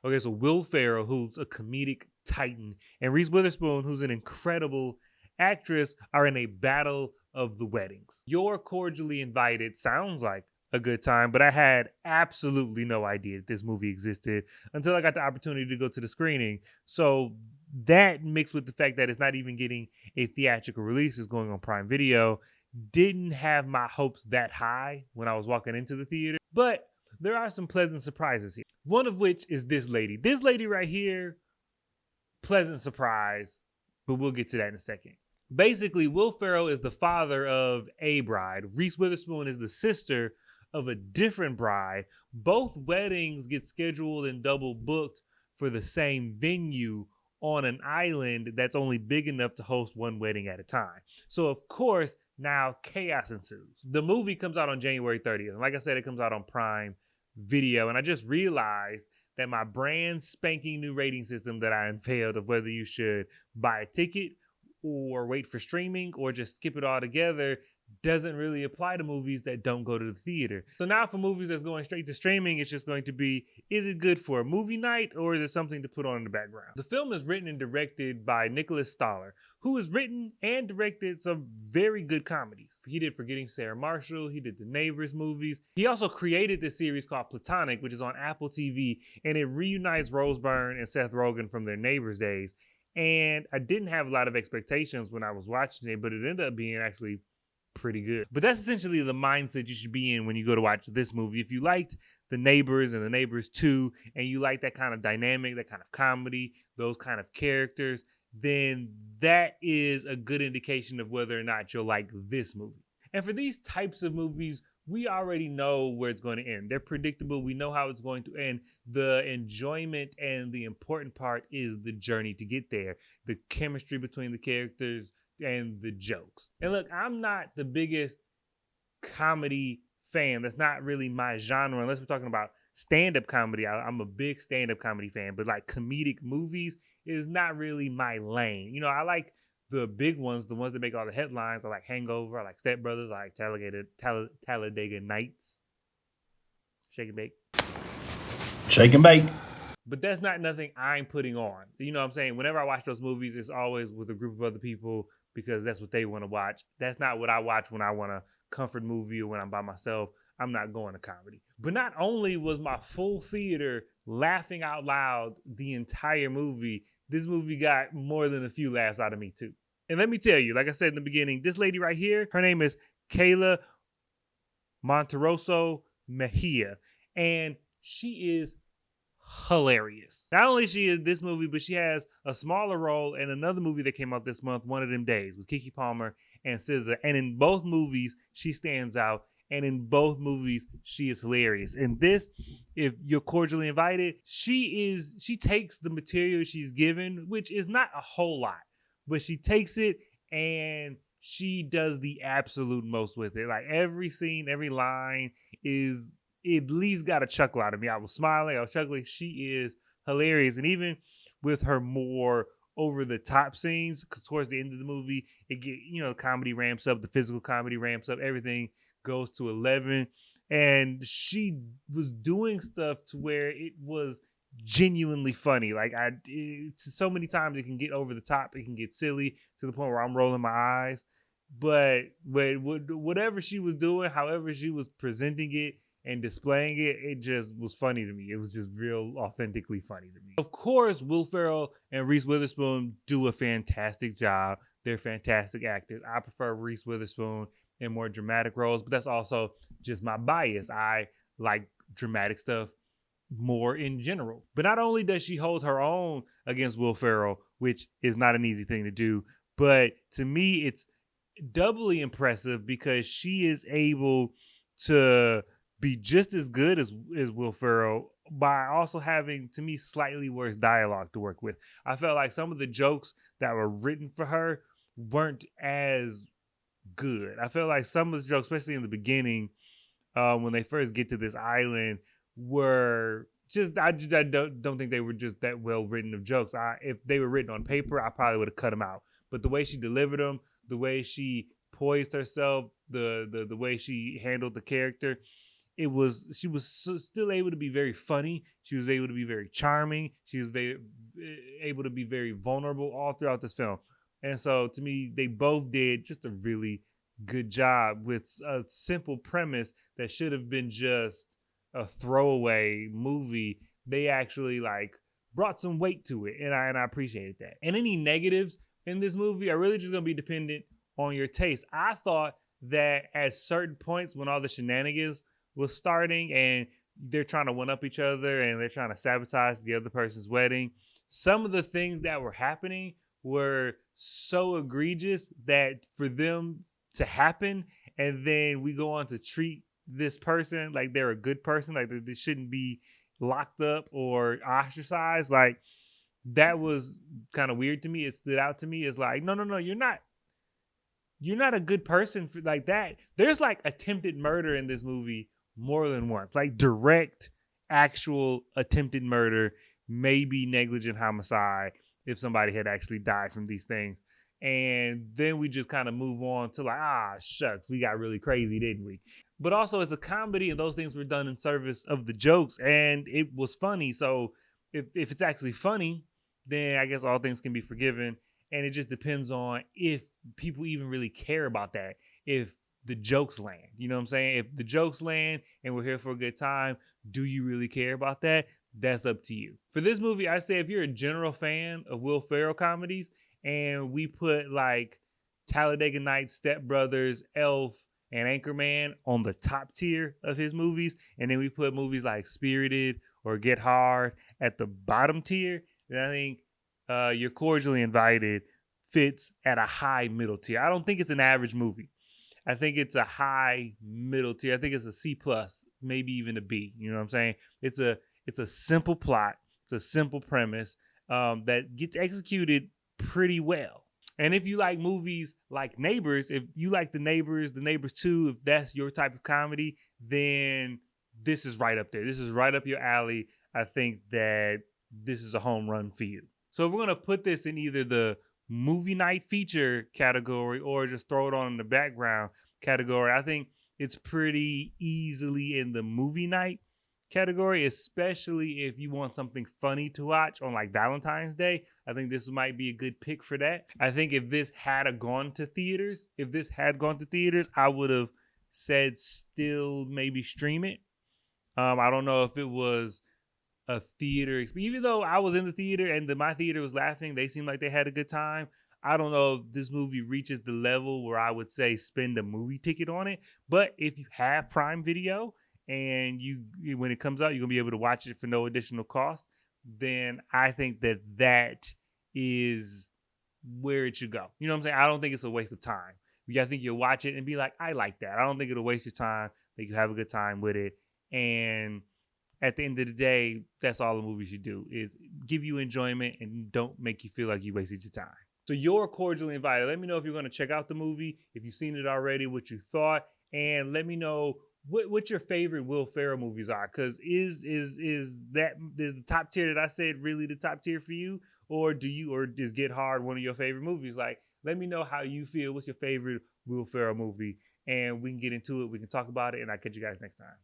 Okay, so Will Ferrell, who's a comedic titan, and Reese Witherspoon, who's an incredible actress, are in a battle of the weddings. You're cordially invited sounds like a good time, but I had absolutely no idea that this movie existed until I got the opportunity to go to the screening. So that mixed with the fact that it's not even getting a theatrical release, is going on Prime Video, didn't have my hopes that high when I was walking into the theater. But there are some pleasant surprises here. One of which is this lady. This lady right here, pleasant surprise, but we'll get to that in a second. Basically, Will Ferrell is the father of a bride. Reese Witherspoon is the sister of a different bride. Both weddings get scheduled and double booked for the same venue on an island that's only big enough to host one wedding at a time. So, of course, now chaos ensues. The movie comes out on January 30th. And like I said, it comes out on Prime Video. And I just realized that my brand spanking new rating system that I unveiled of whether you should buy a ticket or wait for streaming or just skip it all together doesn't really apply to movies that don't go to the theater. So now for movies that's going straight to streaming, it's just going to be, is it good for a movie night or is it something to put on in the background? The film is written and directed by Nicholas Stoller, who has written and directed some very good comedies. He did Forgetting Sarah Marshall, he did the Neighbors movies. He also created this series called Platonic, which is on Apple TV, and it reunites Rose Byrne and Seth Rogen from their Neighbors days. And I didn't have a lot of expectations when I was watching it, but it ended up being actually pretty good. But that's essentially the mindset you should be in when you go to watch this movie. If you liked The Neighbors and The Neighbors 2, and you like that kind of dynamic, that kind of comedy, those kind of characters, then that is a good indication of whether or not you'll like this movie. And for these types of movies, we already know where it's going to end. They're predictable. We know how it's going to end. The enjoyment and the important part is the journey to get there. The chemistry between the characters and the jokes. And look, I'm not the biggest comedy fan. That's not really my genre, unless we're talking about stand-up comedy. I'm a big stand-up comedy fan, but like comedic movies is not really my lane. You know, I like the big ones, the ones that make all the headlines. I like Hangover, I like Step Brothers, I like Talladega Nights. Shake and bake. Shake and bake. But that's not nothing I'm putting on. You know what I'm saying? Whenever I watch those movies, it's always with a group of other people because that's what they want to watch. That's not what I watch when I want a comfort movie or when I'm by myself. I'm not going to comedy. But not only was my full theater laughing out loud the entire movie, this movie got more than a few laughs out of me too. And let me tell you, like I said in the beginning, this lady right here, her name is Kayla Monteroso Mejia. And she is hilarious. Not only she is this movie, but she has a smaller role in another movie that came out this month, One of Them Days, with Keke Palmer and SZA. And in both movies, she stands out. And in both movies, she is hilarious. And this, if you're cordially invited, she takes the material she's given, which is not a whole lot, but she takes it and she does the absolute most with it. Like every scene, every line is at least got a chuckle out of me. I was smiling, I was chuckling. She is hilarious. And even with her more over the top scenes, because towards the end of the movie, comedy ramps up, the physical comedy ramps up, everything goes to 11. And she was doing stuff to where it was genuinely funny. Like so many times it can get over the top, it can get silly to the point where I'm rolling my eyes. But whatever she was doing, however she was presenting it and displaying it, it just was funny to me. It was just real authentically funny to me. Of course, Will Ferrell and Reese Witherspoon do a fantastic job. They're fantastic actors. I prefer Reese Witherspoon in more dramatic roles, but that's also just my bias. I like dramatic stuff more in general. But not only does she hold her own against Will Ferrell, which is not an easy thing to do, but to me, it's doubly impressive because she is able to be just as good as Will Ferrell by also having, to me, slightly worse dialogue to work with. I felt like some of the jokes that were written for her weren't as good. I felt like some of the jokes, especially in the beginning, when they first get to this island, were just, I don't think they were just that well written of jokes. If they were written on paper, I probably would have cut them out. But the way she delivered them, the way she poised herself, the way she handled the character, she was still able to be very funny. She was able to be very charming. She was able to be very vulnerable all throughout this film. And so to me, they both did just a really good job with a simple premise that should have been just a throwaway movie. They actually like brought some weight to it, and I appreciated that. And any negatives in this movie are really just gonna be dependent on your taste. I thought that at certain points when all the shenanigans was starting and they're trying to one up each other and they're trying to sabotage the other person's wedding, some of the things that were happening were so egregious that for them to happen, and then we go on to treat this person like they're a good person, like they shouldn't be locked up or ostracized, like that was kind of weird to me. It stood out to me. It's like, no, you're not a good person for like that. There's like attempted murder in this movie more than once, like direct, actual attempted murder, maybe negligent homicide if somebody had actually died from these things. And then we just kind of move on to like, shucks, we got really crazy, didn't we? But also, it's a comedy, and those things were done in service of the jokes, and it was funny. So if it's actually funny, then I guess all things can be forgiven. And it just depends on if people even really care about that. If the jokes land, you know what I'm saying? If the jokes land and we're here for a good time, do you really care about that? That's up to you. For this movie, I say if you're a general fan of Will Ferrell comedies, and we put like Talladega Nights, Step Brothers, Elf, and Anchorman on the top tier of his movies, and then we put movies like Spirited or Get Hard at the bottom tier, then I think You're Cordially Invited fits at a high middle tier. I don't think it's an average movie. I think it's a high middle tier. I think it's a C plus, maybe even a B. You know what I'm saying? It's a simple plot. It's a simple premise that gets executed pretty well. And if you like movies like Neighbors, if you like the Neighbors 2, if that's your type of comedy, then this is right up there. This is right up your alley. I think that this is a home run for you. So if we're going to put this in either the movie night feature category or just throw it on in the background category, I think it's pretty easily in the movie night category, especially if you want something funny to watch on like Valentine's Day. I think this might be a good pick for that. I think if this had gone to theaters, I would have said still maybe stream it. I don't know if it was a theater experience. Even though I was in the theater and my theater was laughing, they seemed like they had a good time. I don't know if this movie reaches the level where I would say spend a movie ticket on it. But if you have Prime Video and when it comes out, you're gonna be able to watch it for no additional cost, then I think that is where it should go. You know what I'm saying? I don't think it's a waste of time. I think you'll watch it and be like, I like that. I don't think it'll waste your time. I think you have a good time with it. And at the end of the day, that's all the movie should do, is give you enjoyment and don't make you feel like you wasted your time. So You're Cordially Invited. Let me know if you're going to check out the movie, if you've seen it already, what you thought, and let me know what your favorite Will Ferrell movies are. Because is the top tier that I said really the top tier for you, or is Get Hard one of your favorite movies? Like, let me know how you feel. What's your favorite Will Ferrell movie? And we can get into it. We can talk about it, and I'll catch you guys next time.